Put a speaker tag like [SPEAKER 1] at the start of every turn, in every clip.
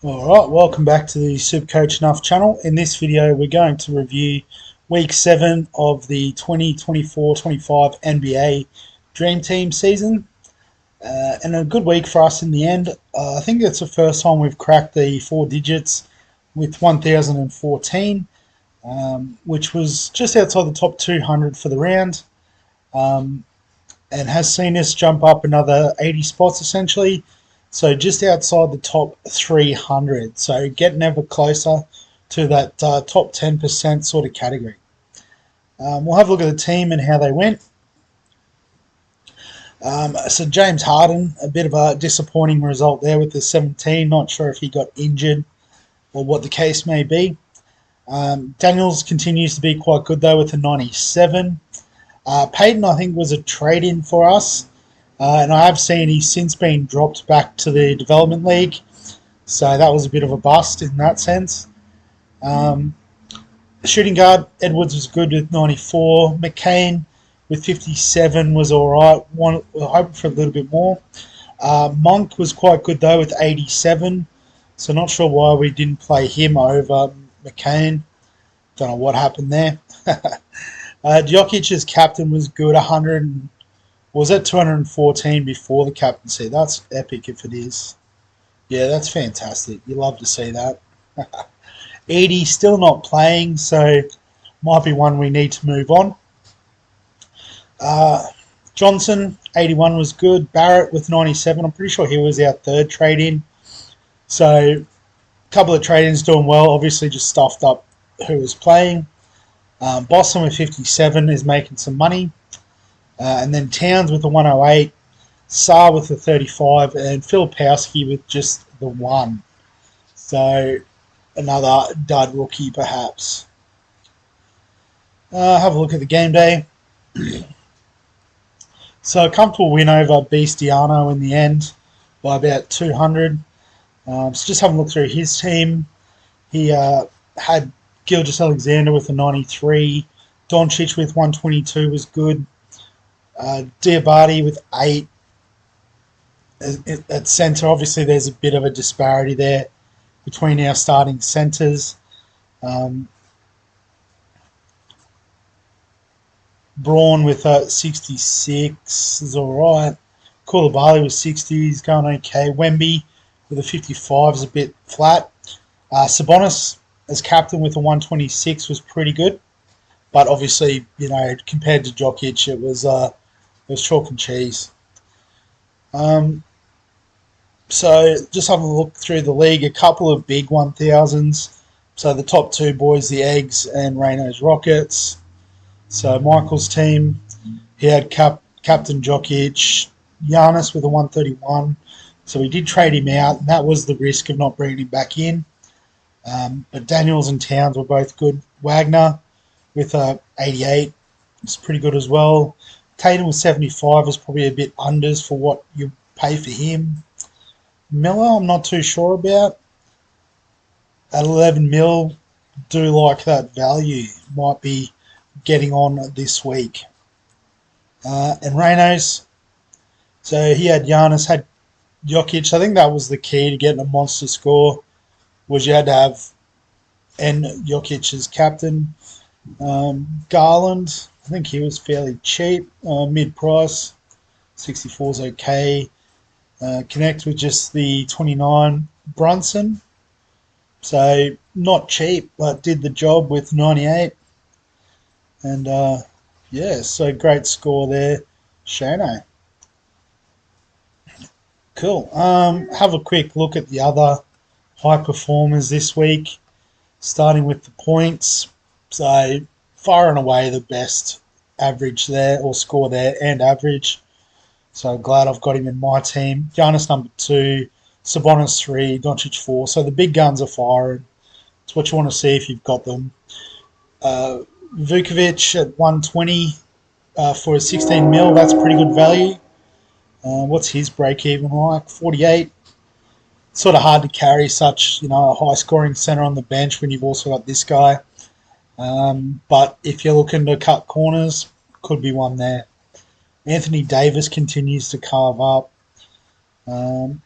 [SPEAKER 1] Alright, welcome back to the SuperCoach Enough channel. In this video we're going to review Week 7 of the 2024-25 NBA Dream Team season. And a good week for us in the end. I think it's the first time we've cracked the 4 digits with 1,014, which was just outside the top 200 for the round, and has seen us jump up another 80 spots essentially. So just outside the top 300. So getting ever closer to that top 10% sort of category. We'll have a look at the team and how they went. So James Harden, a bit of a disappointing result there with the 17. Not sure if he got injured or what the case may be. Daniels continues to be quite good though with a 97. Payton, I think, was a trade-in for us. And I have seen he's since been dropped back to the development league. So that was a bit of a bust in that sense. Shooting guard, Edwards was good with 94. McCain with 57 was alright. We're hoping for a little bit more. Monk was quite good though with 87. So not sure why we didn't play him over McCain. Don't know what happened there. Jokic's captain was good, 100. Was at 214 before the captaincy. That's epic if it is. Yeah, that's fantastic. You love to see that. Edie still not playing, so might be one we need to move on. Johnson, 81 was good. Barrett with 97. I'm pretty sure he was our third trade-in. So a couple of trade-ins doing well. Obviously just stuffed up who was playing. Boston with 57 is making some money. And then Towns with the 108, Saar with the 35, and Filipowski with just the 1. So another dud rookie perhaps. Have a look at the game day. So a comfortable win over Bestiano in the end by about 200. So just having a look through his team. He had Gilgeous-Alexander with a 93. Doncic with 122 was good. Diabate with 8 at centre. Obviously, there's a bit of a disparity there between our starting centres. Braun with 66 is all right. Koulibaly with 60 is going okay. Wemby with a 55 is a bit flat. Sabonis as captain with a 126 was pretty good, but obviously, you know, compared to Jokic, it was chalk and cheese. So just having a look through the league, a couple of big 1000s. So the top 2 boys, the Eggs and Reno's Rockets. So Michael's team, he had Captain Jokic, Giannis with a 131. So we did trade him out, and that was the risk of not bringing him back in. But Daniels and Towns were both good. Wagner with a 88 is pretty good as well. Tatum with 75 is probably a bit unders for what you pay for him. Miller, I'm not too sure about. At 11 mil, do like that value. Might be getting on this week. And Reynolds, so he had Giannis, had Jokic. I think that was the key to getting a monster score, was you had to have Jokic as captain. Garland, I think he was fairly cheap, mid-price. 64 is okay. Connect with just the 29. Brunson, so not cheap, but did the job with 98. And yeah, so great score there, Shano. Cool. Have a quick look at the other high performers this week, starting with the points. So far and away the best average there, or score there, and average. So glad I've got him in my team. Giannis number 2, Sabonis 3, Doncic 4. So the big guns are firing. It's what you want to see if you've got them. Vukovic at 120 for a 16 mil. That's pretty good value. What's his break even like? 48. Sort of hard to carry such, a high scoring center on the bench when you've also got this guy. But if you're looking to cut corners, could be one there. Anthony Davis continues to carve up. Um,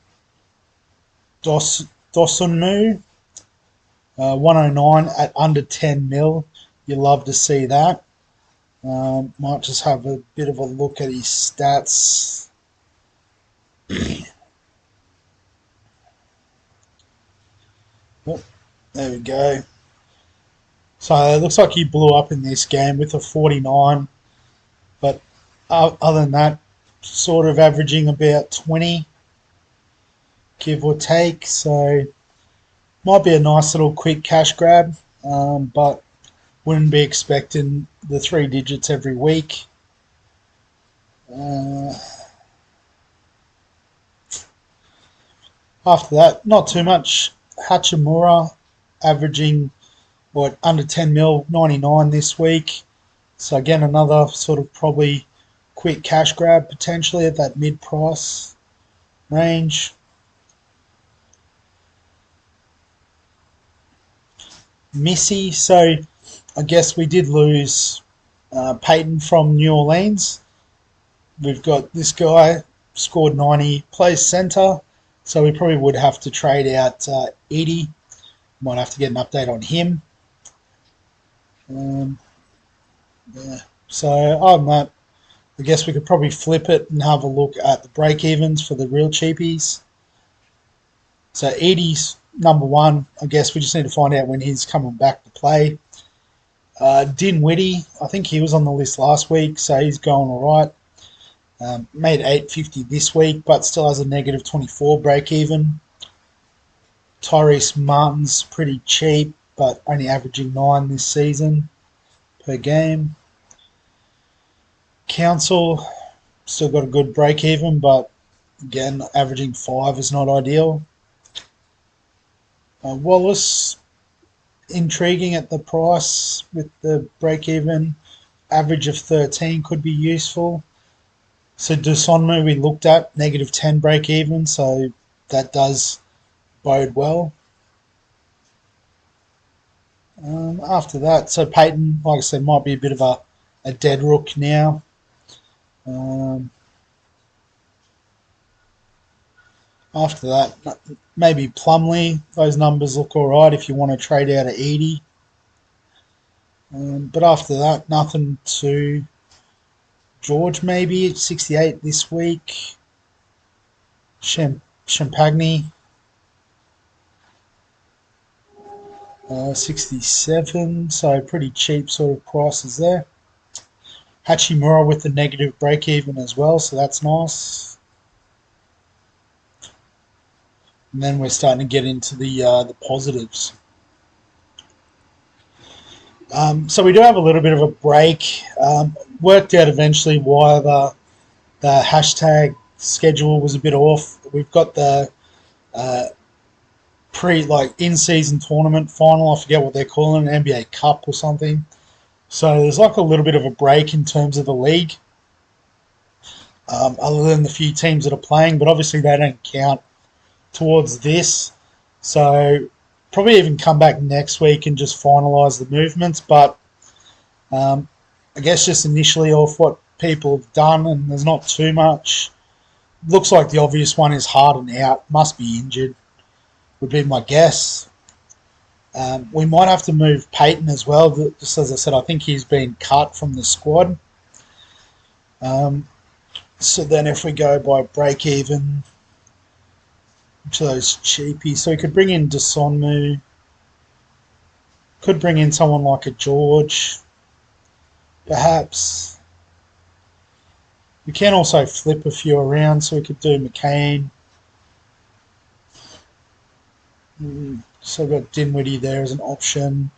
[SPEAKER 1] Dawson 109 at under 10 mil. You love to see that. Might just have a bit of a look at his stats. Oh, there we go. So it looks like he blew up in this game with a 49, but other than that, sort of averaging about 20, give or take. So might be a nice little quick cash grab, but wouldn't be expecting the 3 digits every week. After that, not too much. Hachimura averaging under 10 mil, 99 this week. So again, another sort of probably quick cash grab potentially at that mid price range. Missy, so I guess we did lose Peyton from New Orleans. We've got this guy, scored 90, plays centre, so we probably would have to trade out Edie. Might have to get an update on him. Yeah. So other than that, I guess we could probably flip it and have a look at the break-evens for the real cheapies. So Edie's number one. I guess we just need to find out when he's coming back to play. Dinwiddie, I think he was on the list last week, so he's going all right. Made 850 this week, but still has a negative 24 break even. Tyrese Martin's pretty cheap, but only averaging 9 this season per game. Council still got a good break even, but again, averaging 5 is not ideal. Wallace, intriguing at the price with the break even. Average of 13 could be useful. So Dusonmu we looked at, negative 10 break even, so that does bode well. After that, so Peyton, like I said, might be a bit of a dead rook now. After that, maybe Plumlee. Those numbers look all right if you want to trade out of Edie. But after that, nothing too. George maybe 68 this week. Champagne 67, so pretty cheap sort of prices there. Hachimura with the negative break even as well, so that's nice. And then we're starting to get into the positives. So we do have a little bit of a break. Worked out eventually why the hashtag schedule was a bit off. We've got the in-season tournament final. I forget what they're calling it, NBA Cup or something. So there's like a little bit of a break in terms of the league, other than the few teams that are playing. But obviously they don't count towards this. So probably even come back next week and just finalise the movements. But I guess just initially off what people have done, and there's not too much. Looks like the obvious one is Harden out, must be injured, would be my guess. We might have to move Peyton as well. Just as I said, I think he's been cut from the squad. So then if we go by break even to those cheapies, so we could bring in Dusonmu, could bring in someone like a George, perhaps. We can also flip a few around, so we could do McCain. So we've got Dinwiddie there as an option.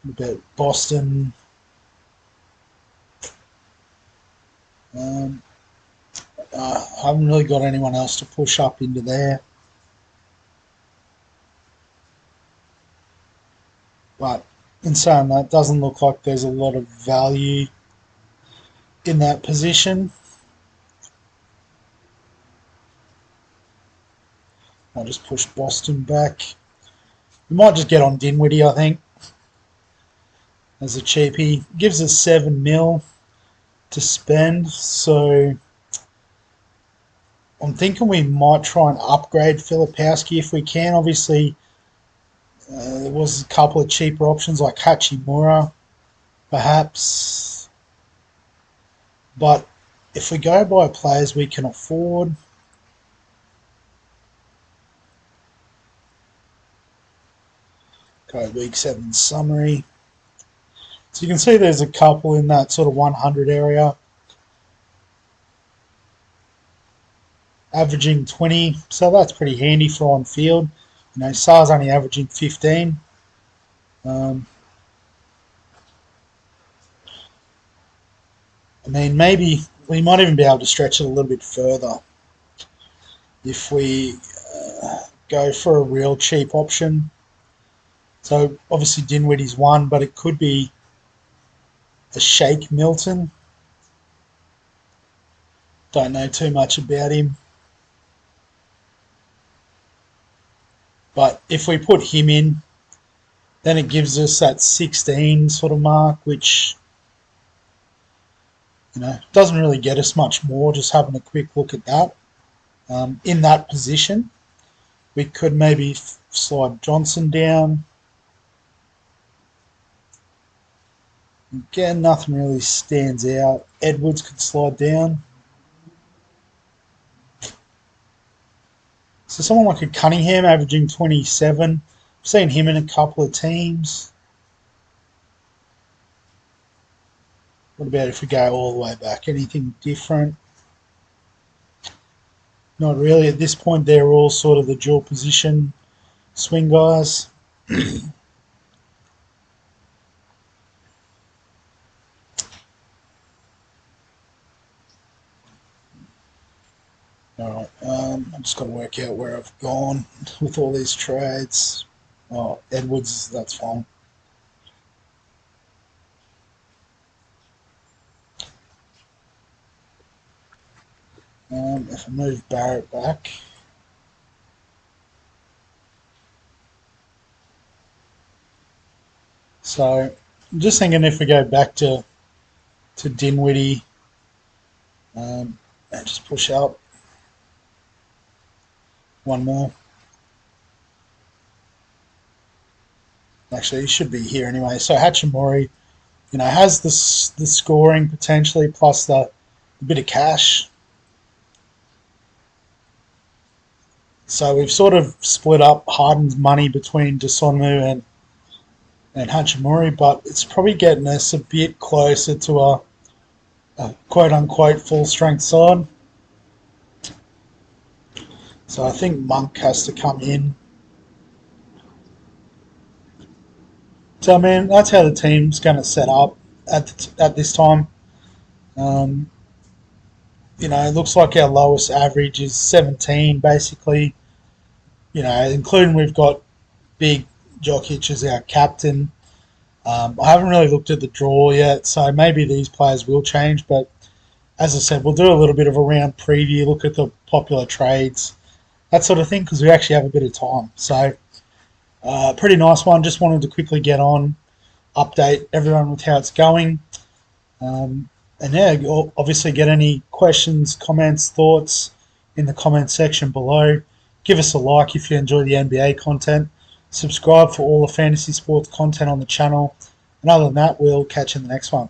[SPEAKER 1] A bit Boston. I haven't really got anyone else to push up into there. But in saying that, doesn't look like there's a lot of value in that position. I'll just push Boston back. We might just get on Dinwiddie, I think, as a cheapie. Gives us 7 mil. to spend. So I'm thinking we might try and upgrade Filipowski if we can. Obviously, there was a couple of cheaper options like Hachimura, perhaps. But if we go by players we can afford, go week 7 summary. So you can see there's a couple in that sort of 100 area, averaging 20. So that's pretty handy for on field. Sar's only averaging 15. Maybe we might even be able to stretch it a little bit further if we go for a real cheap option. So obviously Dinwiddie's one, but it could be a Shake Milton. Don't know too much about him. But if we put him in, then it gives us that 16 sort of mark, which doesn't really get us much more. Just having a quick look at that. In that position, we could maybe slide Johnson down. Again, nothing really stands out. Edwards could slide down. So someone like a Cunningham averaging 27. I've seen him in a couple of teams. What about if we go all the way back? Anything different? Not really. At this point, they're all sort of the dual position swing guys. Alright, I've just got to work out where I've gone with all these trades. Oh, Edwards, that's fine. If I move Barrett back, so I'm just thinking if we go back to Dinwiddie, and just push up one more. Actually, he should be here anyway. So Hachimura, has the scoring potentially plus the bit of cash. So we've sort of split up Harden's money between Desonmu and Hachimura, but it's probably getting us a bit closer to a quote-unquote full-strength side. So I think Monk has to come in. So, that's how the team's going to set up at this time. It looks like our lowest average is 17, basically. Including we've got Big Jokic as our captain. I haven't really looked at the draw yet, so maybe these players will change. But as I said, we'll do a little bit of a round preview, look at the popular trades, that sort of thing, because we actually have a bit of time. So, pretty nice one. Just wanted to quickly get on, update everyone with how it's going. And yeah, obviously get any questions, comments, thoughts in the comment section below. Give us a like if you enjoy the NBA content. Subscribe for all the fantasy sports content on the channel. And other than that, we'll catch you in the next one.